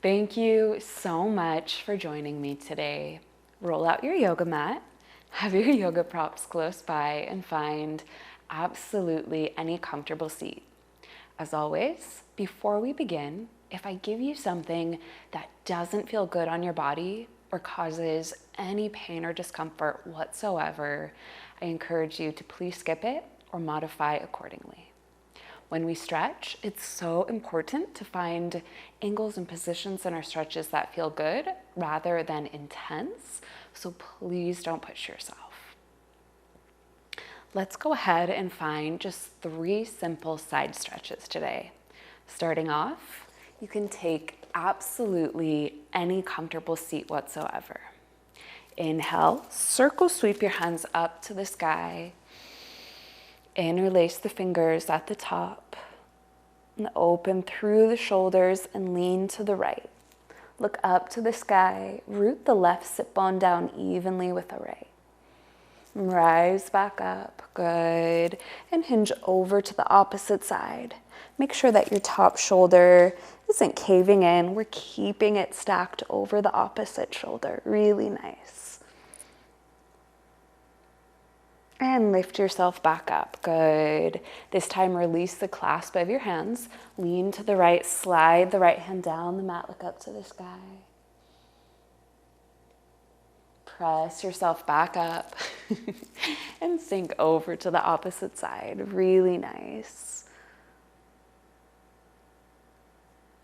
Thank you so much for joining me today. Roll out your yoga mat, have your yoga props close by, and find absolutely any comfortable seat. As always, before we begin, if I give you something that doesn't feel good on your body or causes any pain or discomfort whatsoever, I encourage you to please skip it or modify accordingly. When we stretch, it's so important to find angles and positions in our stretches that feel good rather than intense, so please don't push yourself. Let's go ahead and find just 3 simple side stretches today. Starting off, you can take absolutely any comfortable seat whatsoever. Inhale, circle sweep your hands up to the sky. Interlace the fingers at the top and open through the shoulders and lean to the right. Look up to the sky, root the left sit bone down evenly with the right. Rise back up, good, and hinge over to the opposite side. Make sure that your top shoulder isn't caving in. We're keeping it stacked over the opposite shoulder, really nice. And lift yourself back up, good. This time release the clasp of your hands, lean to the right, slide the right hand down the mat, look up to the sky. Press yourself back up and sink over to the opposite side, really nice.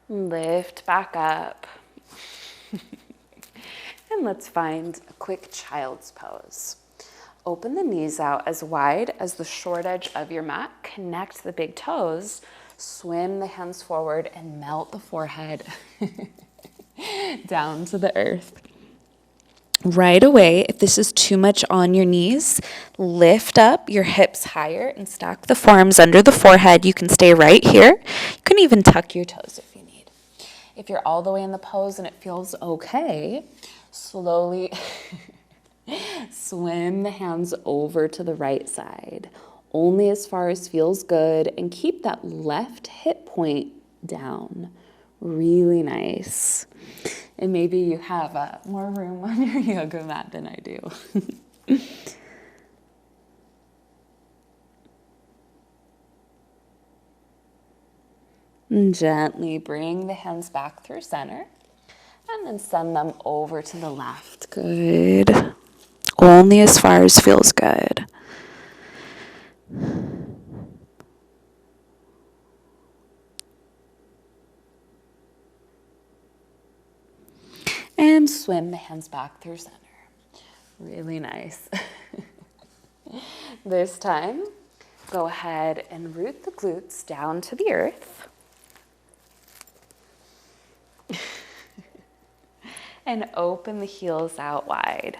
Lift back up. And let's find a quick child's pose. Open the knees out as wide as the short edge of your mat. Connect the big toes. Swim the hands forward and melt the forehead down to the earth. Right away, if this is too much on your knees, lift up your hips higher and stack the forearms under the forehead. You can stay right here. You can even tuck your toes if you need. If you're all the way in the pose and it feels okay, slowly swim the hands over to the right side, only as far as feels good, and keep that left hip point down. Really nice. And maybe you have more room on your yoga mat than I do. And gently bring the hands back through center and then send them over to the left. Good. Only as far as feels good. And swim the hands back through center. Really nice. This time, go ahead and root the glutes down to the earth. And open the heels out wide.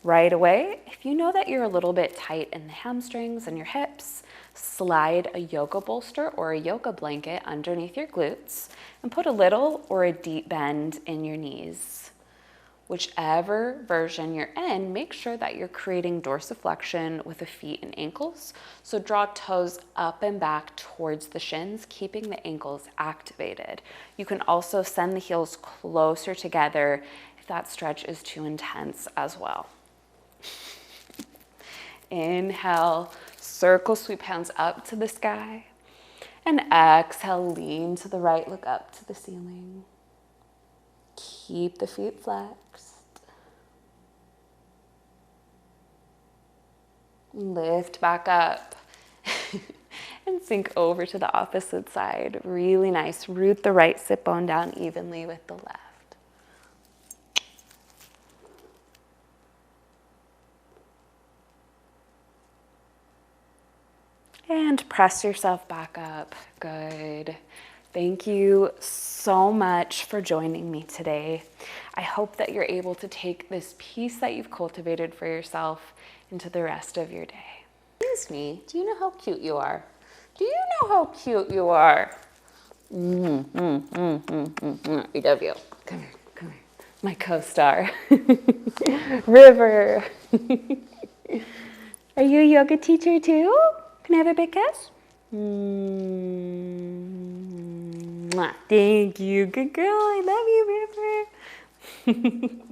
Right away, if you know that you're a little bit tight in the hamstrings and your hips, slide a yoga bolster or a yoga blanket underneath your glutes and put a little or a deep bend in your knees. Whichever version you're in, make sure that you're creating dorsiflexion with the feet and ankles. So draw toes up and back towards the shins, keeping the ankles activated. You can also send the heels closer together if that stretch is too intense as well. Inhale, circle, sweep hands up to the sky. And exhale, lean to the right, look up to the ceiling. Keep the feet flexed. Lift back up. And sink over to the opposite side. Really nice. Root the right sit bone down evenly with the left. And press yourself back up. Good. Thank you so much for joining me today. I hope that you're able to take this piece that you've cultivated for yourself into the rest of your day. Excuse me, do you know how cute you are? Do you know how cute you are? I love you. Come here, come here. My co-star. River. Are you a yoga teacher too? Can I have a big kiss? Mwah. Thank you. Good girl. I love you, River.